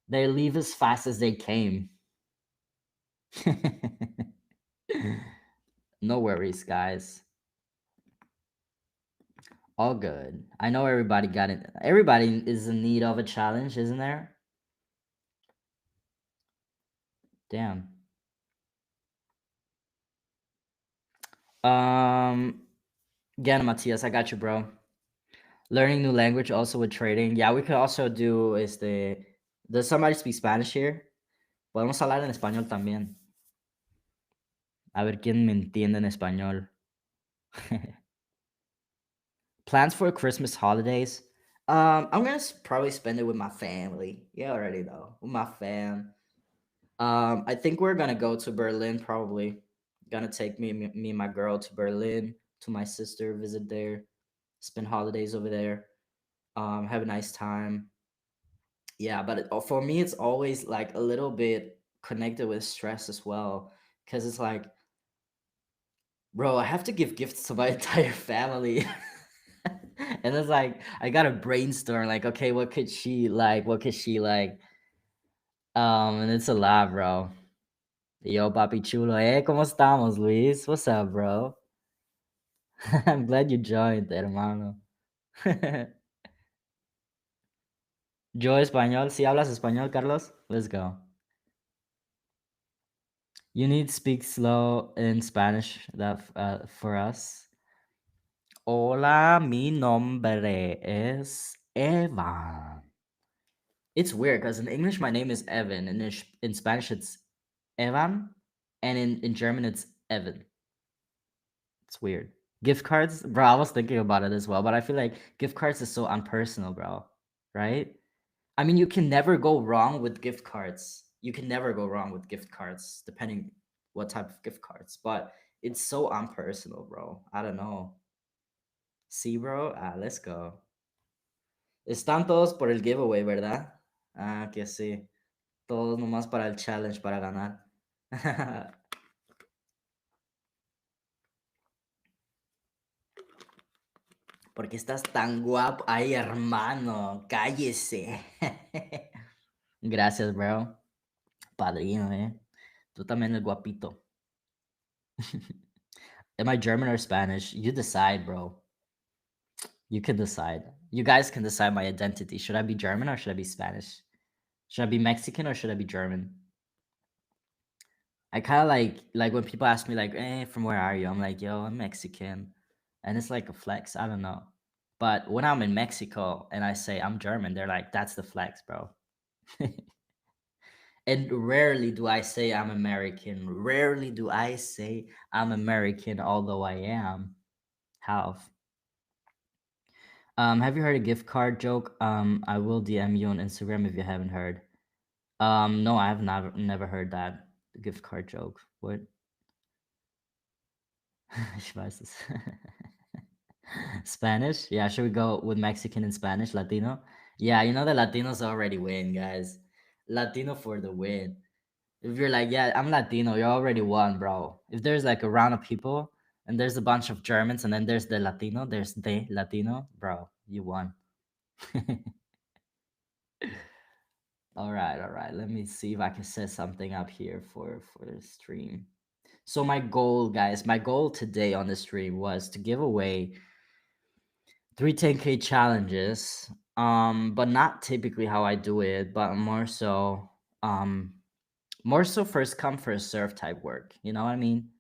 They leave as fast as they came. No worries, guys. All good. I know everybody got it. Everybody is in need of a challenge, isn't there? Damn. Um, again, Matias, I got you, bro. Learning new language also with trading. Yeah, we could also do Does somebody speak Spanish here? Podemos hablar en español también. A ver quién me entiende en español. Plans for Christmas holidays? I'm gonna probably spend it with my family. You already know, with my fam. I think we're gonna go to Berlin probably. Gonna take me and my girl to Berlin to my sister, visit there, spend holidays over there. Have a nice time. Yeah, but for me, it's always like a little bit connected with stress as well, because it's like, bro, I have to give gifts to my entire family. And it's like I gotta brainstorm, like, okay, what could she like? What could she like? And it's a lot, bro. Yo, papi chulo, ¿cómo estamos, Luis? What's up, bro? I'm glad you joined, hermano. Yo español. Si hablas español, Carlos, let's go. You need to speak slow in Spanish that for us. Hola, mi nombre es Evan. It's weird because in English my name is Evan, and in Spanish it's Evan, and in German it's Evan. It's weird. Gift cards, bro. I was thinking about it as well, but I feel like gift cards is so unpersonal, bro. Right? I mean, you can never go wrong with gift cards. You can never go wrong with gift cards, depending what type of gift cards. But it's so unpersonal, bro. I don't know. See, bro. Let's go. Están todos por el giveaway, ¿verdad? Que sí. Todos nomás para el challenge, para ganar. ¿Por qué estás tan guapo? Ay, hermano, cállese. Gracias, bro. Padrino, Tú también el guapito. Am I German or Spanish? You decide, bro. You can decide. You guys can decide my identity. Should I be German or should I be Spanish? Should I be Mexican or should I be German? I kind of like when people ask me like, from where are you? I'm like, yo, I'm Mexican. And it's like a flex. I don't know. But when I'm in Mexico and I say I'm German, they're like, that's the flex, bro. And rarely do I say I'm American. Rarely do I say I'm American, although I am half. Have you heard a gift card joke? I will DM you on Instagram if you haven't heard. No, I have never heard that. The gift card joke. What? Ich weiß es. Spanish? Yeah, should we go with Mexican and Spanish? Latino? Yeah, you know the Latinos already win, guys. Latino for the win. If you're like, yeah, I'm Latino, you already won, bro. If there's like a round of people and there's a bunch of Germans and then there's the Latino, there's the Latino, bro, you won. All right, all right. Let me see if I can set something up here for the stream. So my goal, guys, my goal today on the stream was to give away 3 10K challenges But not typically how I do it, but um more so first come first serve type work. You know what I mean?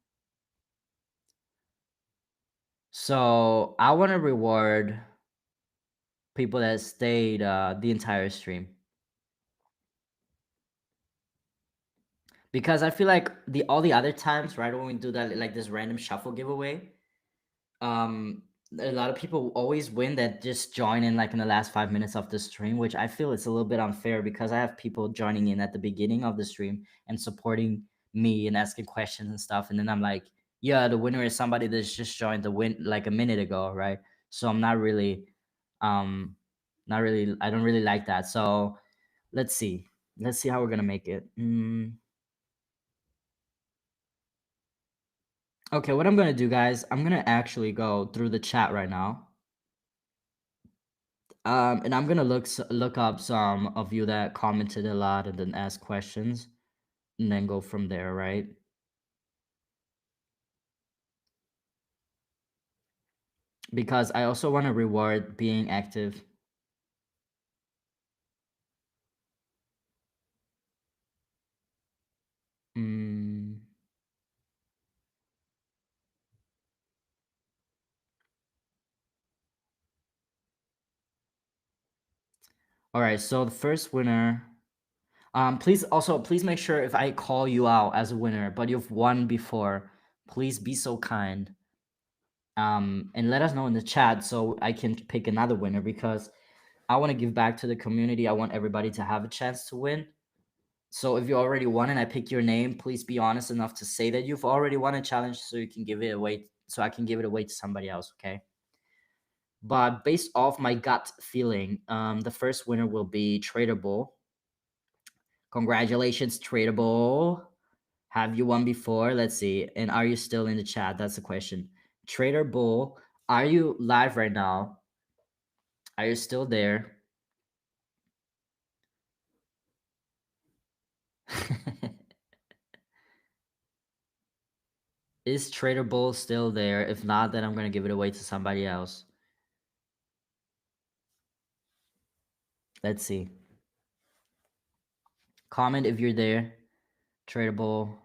So I want to reward people that stayed the entire stream because I feel like the all the other times, right, when we do that like this random shuffle giveaway, um a lot of people always win that just join in like in the last 5 minutes of the stream, which I feel it's a little bit unfair because I have people joining in at the beginning of the stream and supporting me and asking questions and stuff, and then I'm like, yeah, the winner is somebody that's just joined the win like a minute ago, right? So I'm not really um not really, I don't really like that. So let's see, how we're gonna make it. Okay, what I'm gonna do, guys, I'm gonna actually go through the chat right now. And I'm gonna look up some of you that commented a lot and then ask questions, and then go from there, right? Because I also want to reward being active. Mm. All right, so the first winner. Please make sure if I call you out as a winner, but you've won before, please be so kind. And let us know in the chat so I can pick another winner because I want to give back to the community. I want everybody to have a chance to win. So if you already won and I pick your name, please be honest enough to say that you've already won a challenge so you can give it away, so I can give it away to somebody else, okay? But based off my gut feeling, the first winner will be Tradable. Congratulations, Tradable. Have you won before? Let's see. And are you still in the chat? That's the question. Trader Bull, are you live right now? Are you still there? Is Trader Bull still there? If not, then I'm going to give it away to somebody else. Let's see. Comment if you're there. Trader Bull.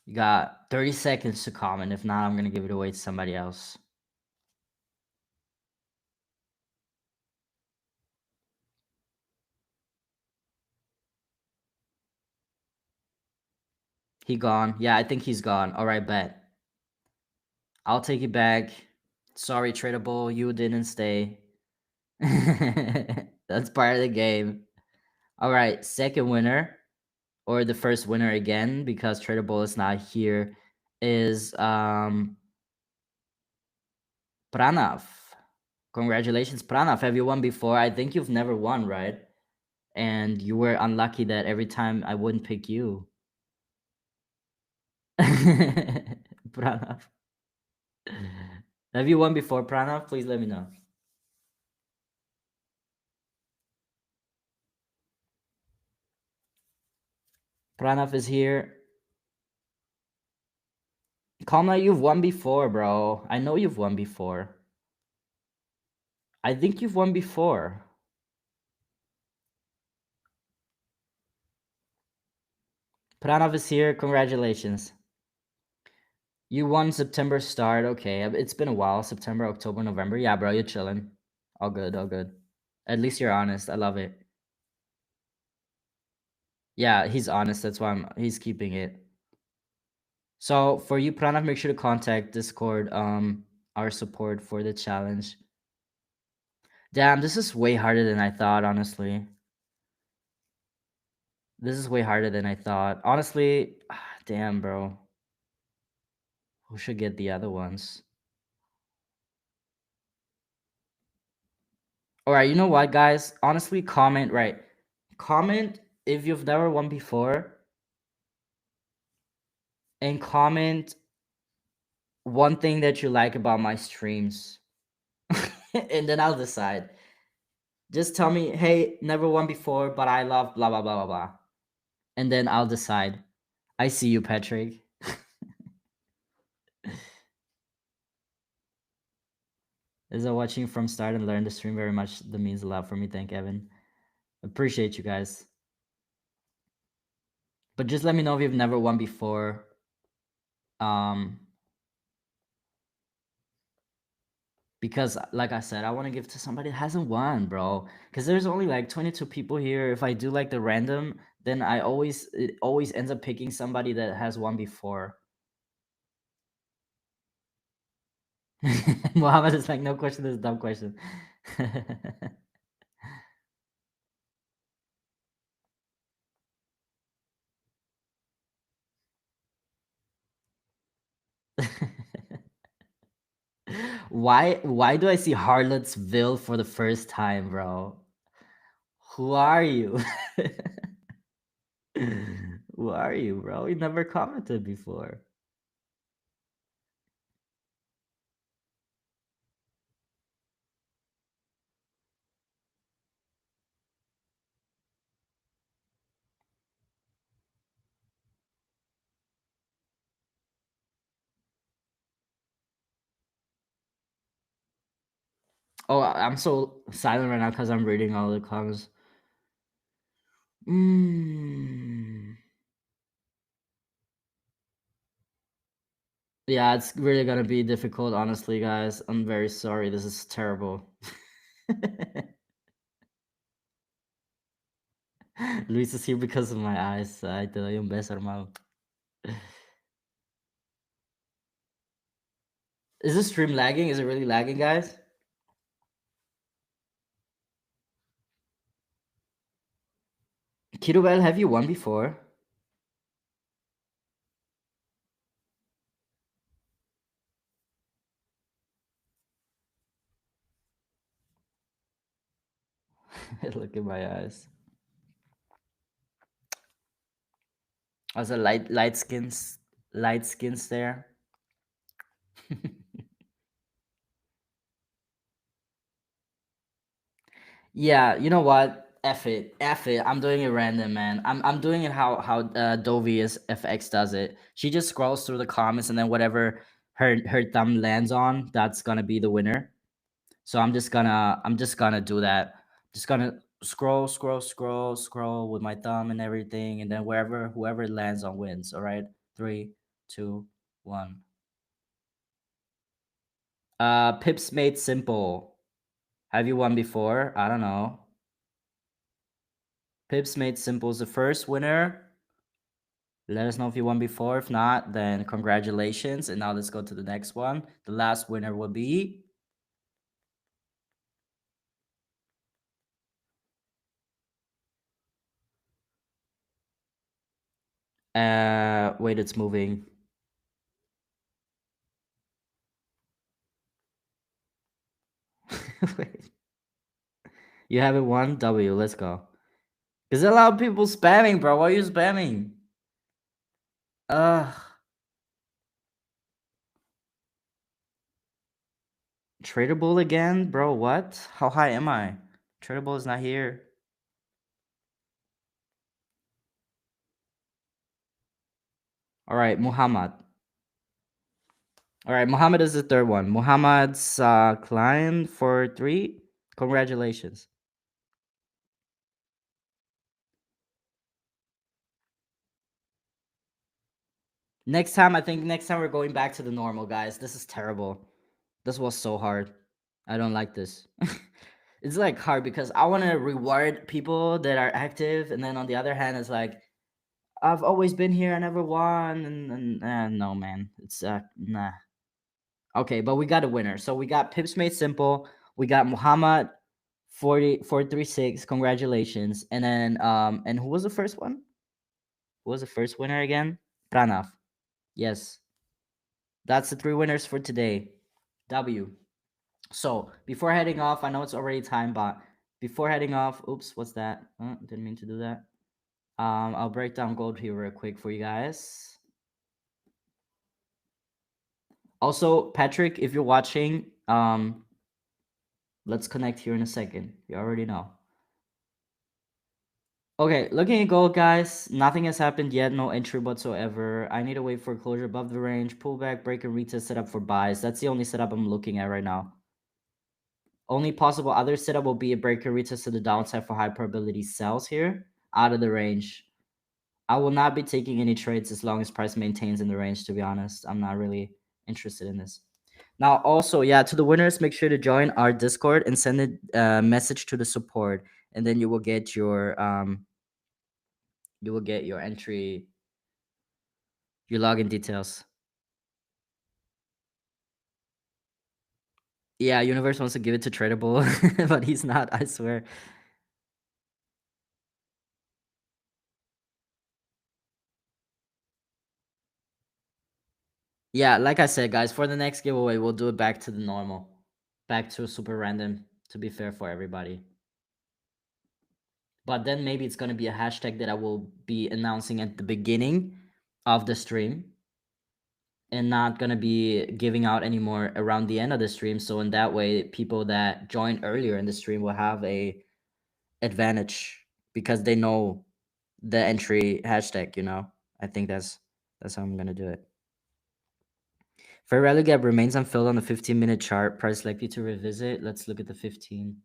You got 30 seconds to comment. If not, I'm going to give it away to somebody else. He gone. Yeah, I think he's gone. All right, bet. I'll take it back. Sorry, Trader Bull, you didn't stay. That's part of the game. All right, second winner, or the first winner again, because Trader Bull is not here, is Pranav. Congratulations, Pranav. Have you won before? I think you've never won, right? And you were unlucky that every time I wouldn't pick you. Pranav. Have you won before, Pranav? Please let me know. Pranav is here. Kamla, you've won before, bro. I know you've won before. I think you've won before. Pranav is here. Congratulations. You won September start. Okay, it's been a while. September, October, November. Yeah, bro, you're chilling. All good, all good. At least you're honest. I love it. Yeah, he's honest. That's why he's keeping it. So for you, Pranav, make sure to contact Discord, our support for the challenge. Damn, this is way harder than I thought, honestly. This is way harder than I thought. Honestly, damn, bro. Who should get the other ones? All right, you know what, guys? Honestly, comment, right? Comment if you've never won before, and comment one thing that you like about my streams. And then I'll decide. Just tell me, hey, never won before, but I love blah blah blah blah blah. And then I'll decide. I see you, Patrick. Is watching from start and learn the stream very much. That means a lot for me. Thank Evan. Appreciate you guys. But just let me know if you've never won before. Um, because like I said, I want to give to somebody that hasn't won, bro. Because there's only like 22 people here. If I do like the random, then it always ends up picking somebody that has won before. Mohammed is like, no question, this is a dumb question. Why do I see Harlotsville for the first time, bro? Who are you? Who are you, bro? You never commented before. Oh, I'm so silent right now because I'm reading all the comments. Mm. Yeah, it's really gonna be difficult, honestly, guys. I'm very sorry. This is terrible. Luis is here because of my eyes. Ay, te doy un beso, hermano. Is this stream lagging? Is it really lagging, guys? Kirubel, have you won before? Look at my eyes. As a light skins there. Yeah, you know what? F it, F it. I'm doing it random, man. I'm doing it how Dovius FX does it. She just scrolls through the comments and then whatever her thumb lands on, that's gonna be the winner. So I'm just gonna do that. Just gonna scroll with my thumb and everything, and then whoever it lands on wins. All right, 3, 2, 1. Pips made simple. Have you won before? I don't know. Pips made simple is the first winner. Let us know if you won before. If not, then congratulations. And now let's go to the next one. The last winner will be. Wait, it's moving. Wait. You haven't won? W, let's go. Because a lot of people spamming, bro. Why are you spamming? Ugh. Tradable again? Bro, what? How high am I? Tradable is not here. Alright, Muhammad. Alright, Muhammad is the third one. Muhammad's client for 3. Congratulations. Next time, I think next time we're going back to the normal, guys. This is terrible. This was so hard. I don't like this. It's like hard because I want to reward people that are active, and then on the other hand, it's like I've always been here, I never won, and no, man, it's nah. Okay, but we got a winner. So we got Pips Made Simple. We got Muhammad 40436. Congratulations. And then and who was the first one? Who was the first winner again? Pranav. Yes. That's the 3 winners for today. W. So before heading off, I know it's already time, but before heading off, oops, what's that? Didn't mean to do that. I'll break down gold here real quick for you guys. Also, Patrick, if you're watching, let's connect here in a second. You already know. Okay, looking at gold, guys. Nothing has happened yet. No entry whatsoever. I need to wait for closure above the range. Pullback, break, and retest setup for buys. That's the only setup I'm looking at right now. Only possible other setup will be a breaker retest to the downside for high probability sells here out of the range. I will not be taking any trades as long as price maintains in the range, to be honest. I'm not really interested in this. Now, also, yeah, to the winners, make sure to join our Discord and send a message to the support, and then you will get your entry, your login details. Yeah, Universe wants to give it to Tradable, but he's not, I swear. Yeah, like I said, guys, for the next giveaway, we'll do it back to the normal, back to super random, to be fair for everybody. But then maybe it's going to be a hashtag that I will be announcing at the beginning of the stream and not going to be giving out anymore around the end of the stream. So in that way, people that joined earlier in the stream will have a advantage because they know the entry hashtag, you know. I think that's how I'm going to do it. Fair value gap remains unfilled on the 15-minute chart. Price likely to revisit. Let's look at the 15.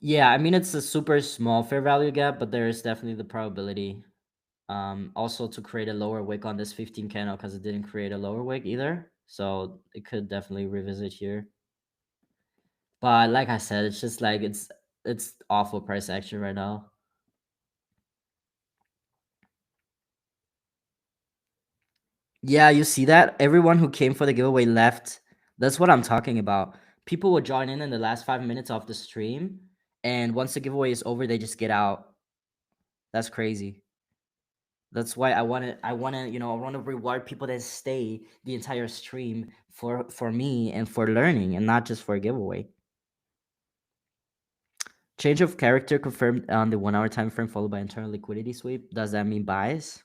Yeah, I mean, it's a super small fair value gap, but there is definitely the probability also to create a lower wick on this 15 candle because it didn't create a lower wick either. So it could definitely revisit here. But like I said, it's just like it's awful price action right now. Yeah, you see that? Everyone who came for the giveaway left. That's what I'm talking about. People will join in the last 5 minutes of the stream, and once the giveaway is over, they just get out. That's crazy. That's why I want to reward people that stay the entire stream for me and for learning, and not just for a giveaway. Change of character confirmed on the 1 hour time frame, followed by internal liquidity sweep. Does that mean buys?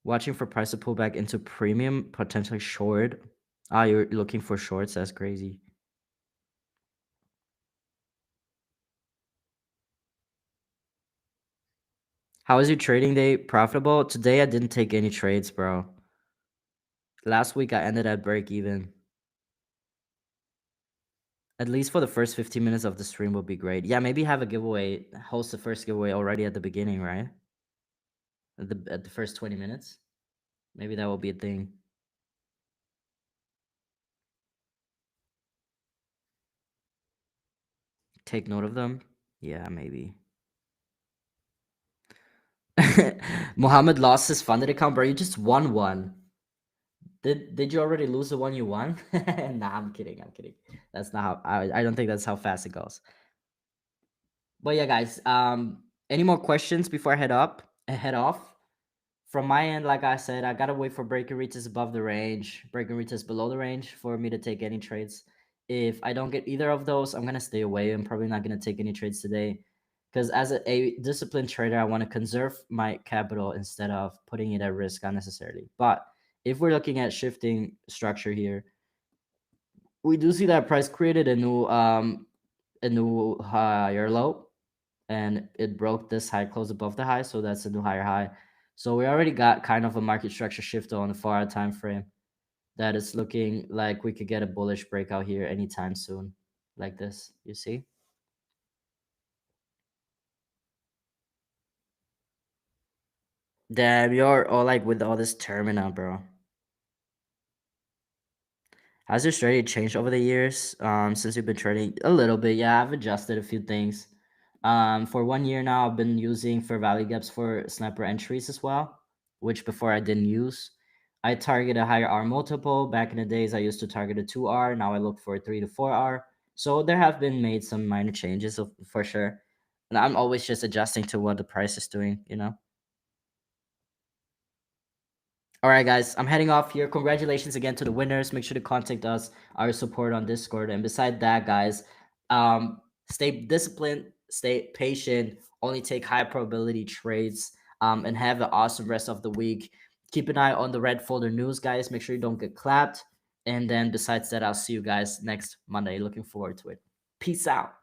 Watching for price to pull back into premium, potentially short. Ah, you're looking for shorts. That's crazy. How was your trading day? Profitable? Today I didn't take any trades, bro. Last week I ended at break even. At least for the first 15 minutes of the stream will be great. Yeah, maybe have a giveaway, host the first giveaway already at the beginning, right? At the first 20 minutes. Maybe that will be a thing. Take note of them. Yeah, maybe. Mohammed lost his funded account, bro. You just won one. Did you already lose the one you won? Nah, I'm kidding. I'm kidding. That's not how I don't think that's how fast it goes. But yeah, guys. Any more questions before I head off? From my end, like I said, I gotta wait for breaker reaches above the range, breaker reaches below the range for me to take any trades. If I don't get either of those, I'm gonna stay away. I'm probably not gonna take any trades today. Because as a disciplined trader, I want to conserve my capital instead of putting it at risk unnecessarily. But if we're looking at shifting structure here, we do see that price created a new higher low, and it broke this high close above the high, so that's a new higher high. So we already got kind of a market structure shift on the 4 hour time frame that is looking like we could get a bullish breakout here anytime soon, like this. You see? Damn, you're all like with all this terminal, bro. Has your strategy changed over the years? Since you've been trading a little bit, yeah, I've adjusted a few things. For 1 year now, I've been using fair value gaps for sniper entries as well, which before I didn't use. I target a higher R multiple. Back in the days, I used to target a 2R. Now I look for a 3 to 4R. So there have been made some minor changes for sure. And I'm always just adjusting to what the price is doing, you know? All right, guys, I'm heading off here. Congratulations again to the winners. Make sure to contact us, our support on Discord. And beside that, guys, stay disciplined, stay patient, only take high probability trades, and have an awesome rest of the week. Keep an eye on the red folder news, guys. Make sure you don't get clapped. And then besides that, I'll see you guys next Monday. Looking forward to it. Peace out.